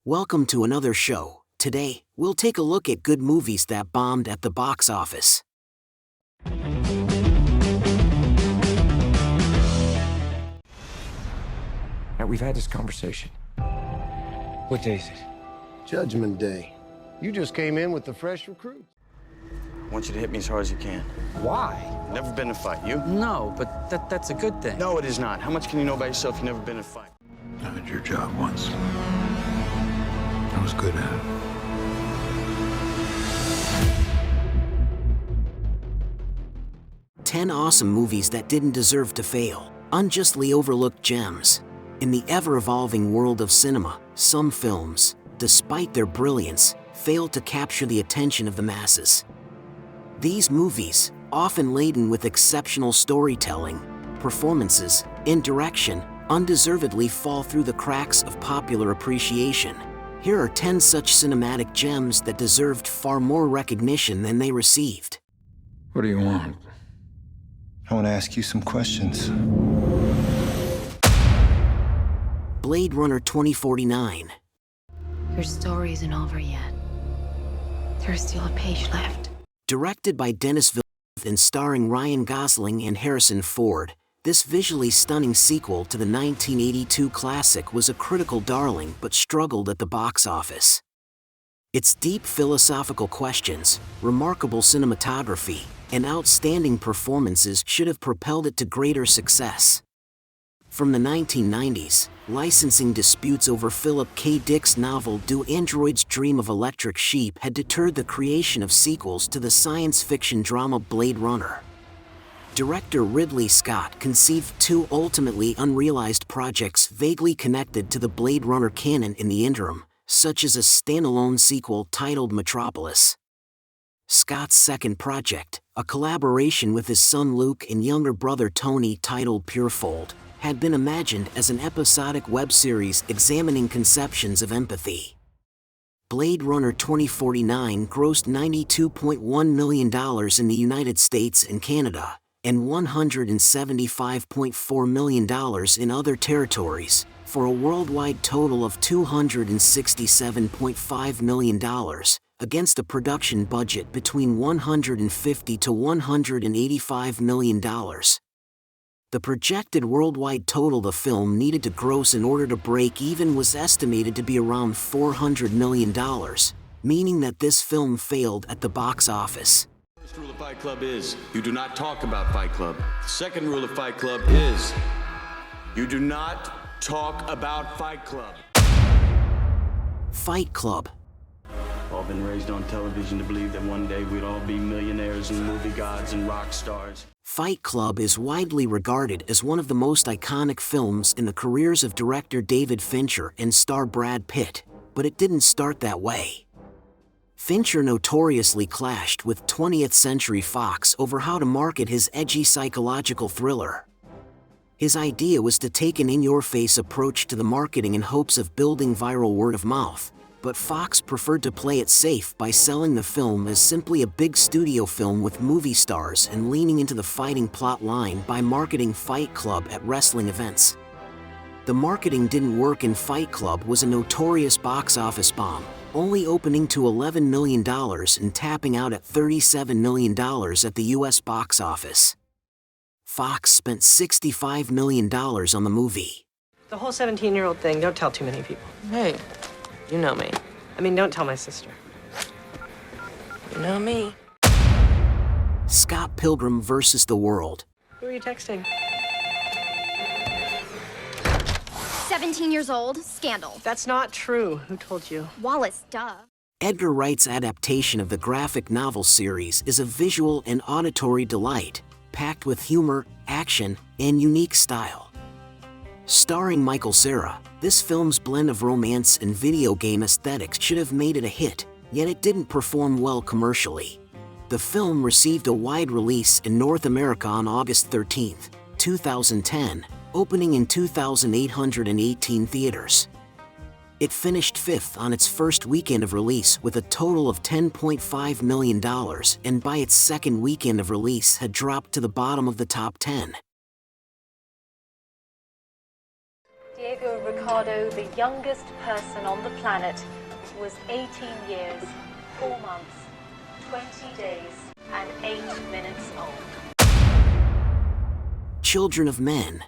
Welcome to another show. Today, we'll take a look at good movies that bombed at the box office. All right, we've had this conversation. What day is it? Judgment Day. You just came in with the fresh recruits. I want you to hit me as hard as you can. Why? Never been in a fight, you? No, but that's a good thing. No, it is not. How much can you know about yourself? You've never been in a fight. I had your job once. I was good at it. 10 awesome movies that didn't deserve to fail. Unjustly overlooked gems. In the ever-evolving world of cinema, some films, despite their brilliance, fail to capture the attention of the masses. These movies, often laden with exceptional storytelling, performances, and direction, undeservedly fall through the cracks of popular appreciation. Here are 10 such cinematic gems that deserved far more recognition than they received. What do you want? I want to ask you some questions. Blade Runner 2049. Your story isn't over yet. There's still a page left. Directed by Denis Villeneuve and starring Ryan Gosling and Harrison Ford, this visually stunning sequel to the 1982 classic was a critical darling but struggled at the box office. Its deep philosophical questions, remarkable cinematography, and outstanding performances should have propelled it to greater success. From the 1990s, licensing disputes over Philip K. Dick's novel Do Androids Dream of Electric Sheep had deterred the creation of sequels to the science fiction drama Blade Runner. Director Ridley Scott conceived two ultimately unrealized projects vaguely connected to the Blade Runner canon in the interim, such as a standalone sequel titled Metropolis. Scott's second project, a collaboration with his son Luke and younger brother Tony titled Purefold, had been imagined as an episodic web series examining conceptions of empathy. Blade Runner 2049 grossed $92.1 million in the United States and Canada, and $175.4 million in other territories, for a worldwide total of $267.5 million, against a production budget between $150 to $185 million. The projected worldwide total the film needed to gross in order to break even was estimated to be around $400 million, meaning that this film failed at the box office. First rule of Fight Club is, you do not talk about Fight Club. The second rule of Fight Club is, you do not talk about Fight Club. Fight Club. All been raised on television to believe that one day we'd all be millionaires and movie gods and rock stars. Fight Club is widely regarded as one of the most iconic films in the careers of director David Fincher and star Brad Pitt, but it didn't start that way. Fincher notoriously clashed with 20th Century Fox over how to market his edgy psychological thriller. His idea was to take an in-your-face approach to the marketing in hopes of building viral word of mouth, but Fox preferred to play it safe by selling the film as simply a big studio film with movie stars and leaning into the fighting plot line by marketing Fight Club at wrestling events. The marketing didn't work, and Fight Club was a notorious box office bomb, only opening to $11 million and tapping out at $37 million at the US box office. Fox spent $65 million on the movie. The whole 17-year-old thing, don't tell too many people. Hey, You know me. I mean, don't tell my sister. You know me. Scott Pilgrim vs. the World. Who are you texting? 17 years old, scandal. That's not true. Who told you? Wallace, duh. Edgar Wright's adaptation of the graphic novel series is a visual and auditory delight, packed with humor, action, and unique style. Starring Michael Cera, this film's blend of romance and video game aesthetics should have made it a hit, yet it didn't perform well commercially. The film received a wide release in North America on August 13, 2010, opening in 2,818 theaters. It finished fifth on its first weekend of release with a total of $10.5 million, and by its second weekend of release had dropped to the bottom of the top 10. Diego Ricardo, the youngest person on the planet, was 18 years, 4 months, 20 days, and 8 minutes old. Children of Men.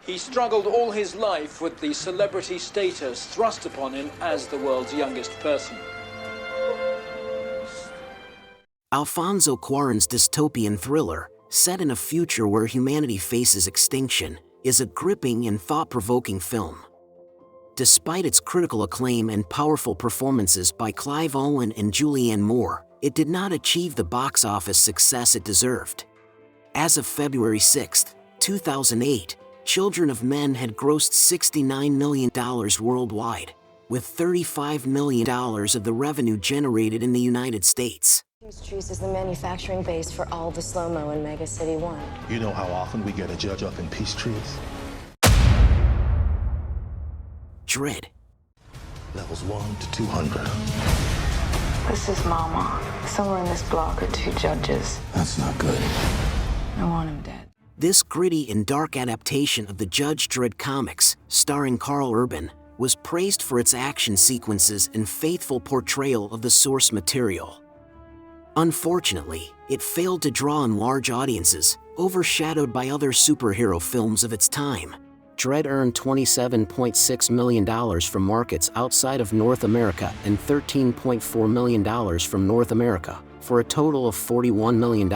He struggled all his life with the celebrity status thrust upon him as the world's youngest person. Alfonso Cuarón's dystopian thriller, set in a future where humanity faces extinction, is a gripping and thought-provoking film. Despite its critical acclaim and powerful performances by Clive Owen and Julianne Moore, it did not achieve the box office success it deserved. As of February 6, 2008, Children of Men had grossed $69 million worldwide, with $35 million of the revenue generated in the United States. Trees is the manufacturing base for all the slow-mo in Mega City 1. You know how often we get a judge up in Peachtrees? Dredd. Levels 1 to 200. This is Mama. Somewhere in this block are 2 judges. That's not good. I want him dead. This gritty and dark adaptation of the Judge Dredd comics, starring Carl Urban, was praised for its action sequences and faithful portrayal of the source material. Unfortunately, it failed to draw in large audiences, overshadowed by other superhero films of its time. Dredd earned $27.6 million from markets outside of North America and $13.4 million from North America, for a total of $41 million.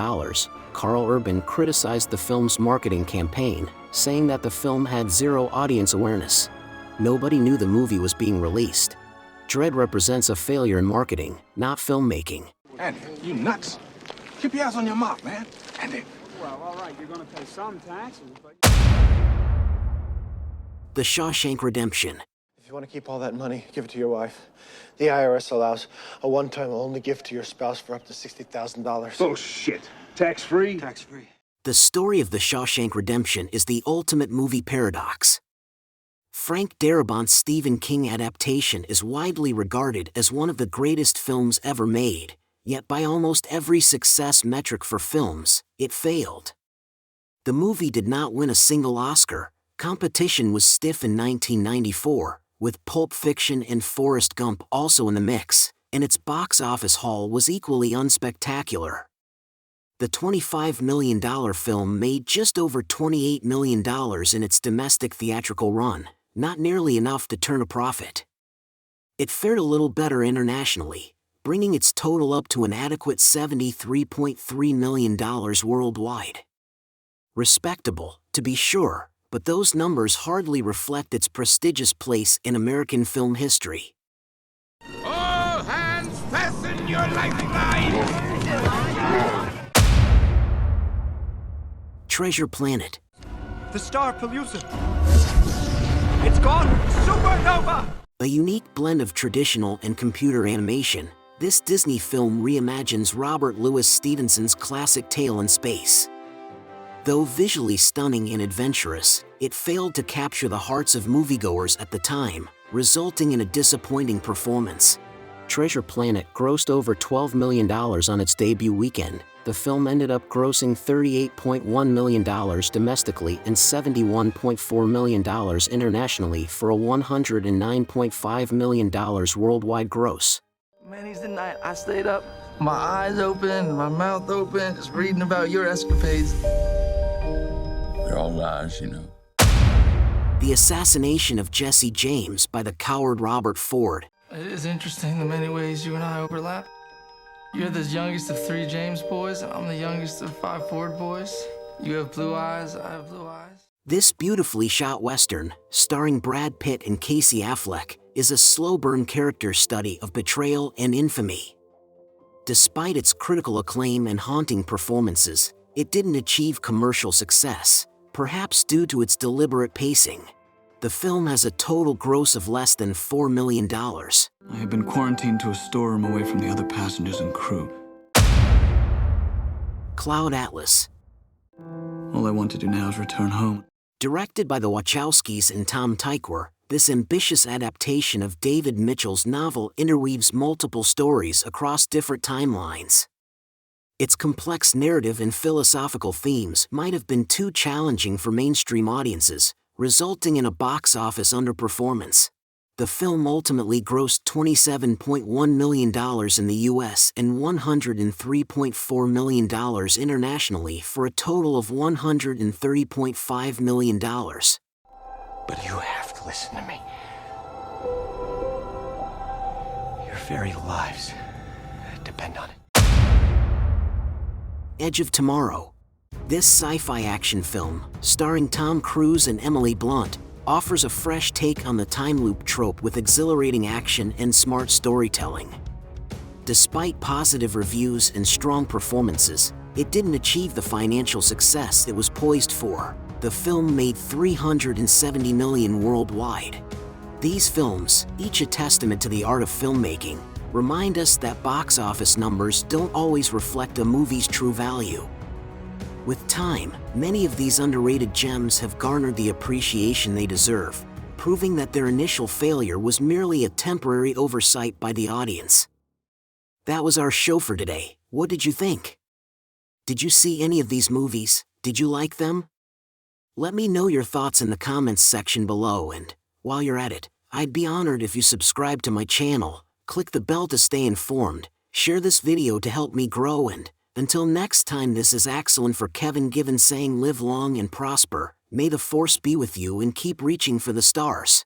Carl Urban criticized the film's marketing campaign, saying that the film had zero audience awareness. Nobody knew the movie was being released. Dredd represents a failure in marketing, not filmmaking. Andy, you nuts? Keep your eyes on your mouth, man. Andy. Well, all right, you're gonna pay some taxes, but... The Shawshank Redemption. If you want to keep all that money, give it to your wife. The IRS allows a one-time only gift to your spouse for up to $60,000. Bullshit. Tax-free? Tax-free. The story of The Shawshank Redemption is the ultimate movie paradox. Frank Darabont's Stephen King adaptation is widely regarded as one of the greatest films ever made, yet by almost every success metric for films, it failed. The movie did not win a single Oscar. Competition was stiff in 1994, with Pulp Fiction and Forrest Gump also in the mix, and its box office haul was equally unspectacular. The $25 million film made just over $28 million in its domestic theatrical run, not nearly enough to turn a profit. It fared a little better internationally, bringing its total up to an adequate $73.3 million worldwide. Respectable, to be sure, but those numbers hardly reflect its prestigious place in American film history. All hands fasten your lifelines! Treasure Planet. The star pollution. It's gone! Supernova! A unique blend of traditional and computer animation, this Disney film reimagines Robert Louis Stevenson's classic tale in space. Though visually stunning and adventurous, it failed to capture the hearts of moviegoers at the time, resulting in a disappointing performance. Treasure Planet grossed over $12 million on its debut weekend. The film ended up grossing $38.1 million domestically and $71.4 million internationally for a $109.5 million worldwide gross. Many's the night I stayed up, my eyes open, my mouth open, just reading about your escapades. They're all lies, you know. The assassination of Jesse James by the coward Robert Ford. It is interesting the many ways you and I overlap. You're the youngest of 3 James boys, and I'm the youngest of 5 Ford boys. You have blue eyes, I have blue eyes. This beautifully shot Western, starring Brad Pitt and Casey Affleck, is a slow-burn character study of betrayal and infamy. Despite its critical acclaim and haunting performances, it didn't achieve commercial success, perhaps due to its deliberate pacing. The film has a total gross of less than $4 million. I have been quarantined to a storeroom away from the other passengers and crew. Cloud Atlas. All I want to do now is return home. Directed by the Wachowskis and Tom Tykwer, this ambitious adaptation of David Mitchell's novel interweaves multiple stories across different timelines. Its complex narrative and philosophical themes might have been too challenging for mainstream audiences, resulting in a box office underperformance. The film ultimately grossed $27.1 million in the US and $103.4 million internationally for a total of $130.5 million. But you have to listen to me. Your very lives depend on it. Edge of Tomorrow. This sci-fi action film, starring Tom Cruise and Emily Blunt, offers a fresh take on the time loop trope with exhilarating action and smart storytelling. Despite positive reviews and strong performances, it didn't achieve the financial success it was poised for. The film made $370 million worldwide. These films, each a testament to the art of filmmaking, remind us that box office numbers don't always reflect a movie's true value. With time, many of these underrated gems have garnered the appreciation they deserve, proving that their initial failure was merely a temporary oversight by the audience. That was our show for today. What did you think? Did you see any of these movies? Did you like them? Let me know your thoughts in the comments section below, and while you're at it, I'd be honored if you subscribe to my channel, click the bell to stay informed, share this video to help me grow, and until next time, this is Axel for Kevin Given saying live long and prosper, may the force be with you and keep reaching for the stars.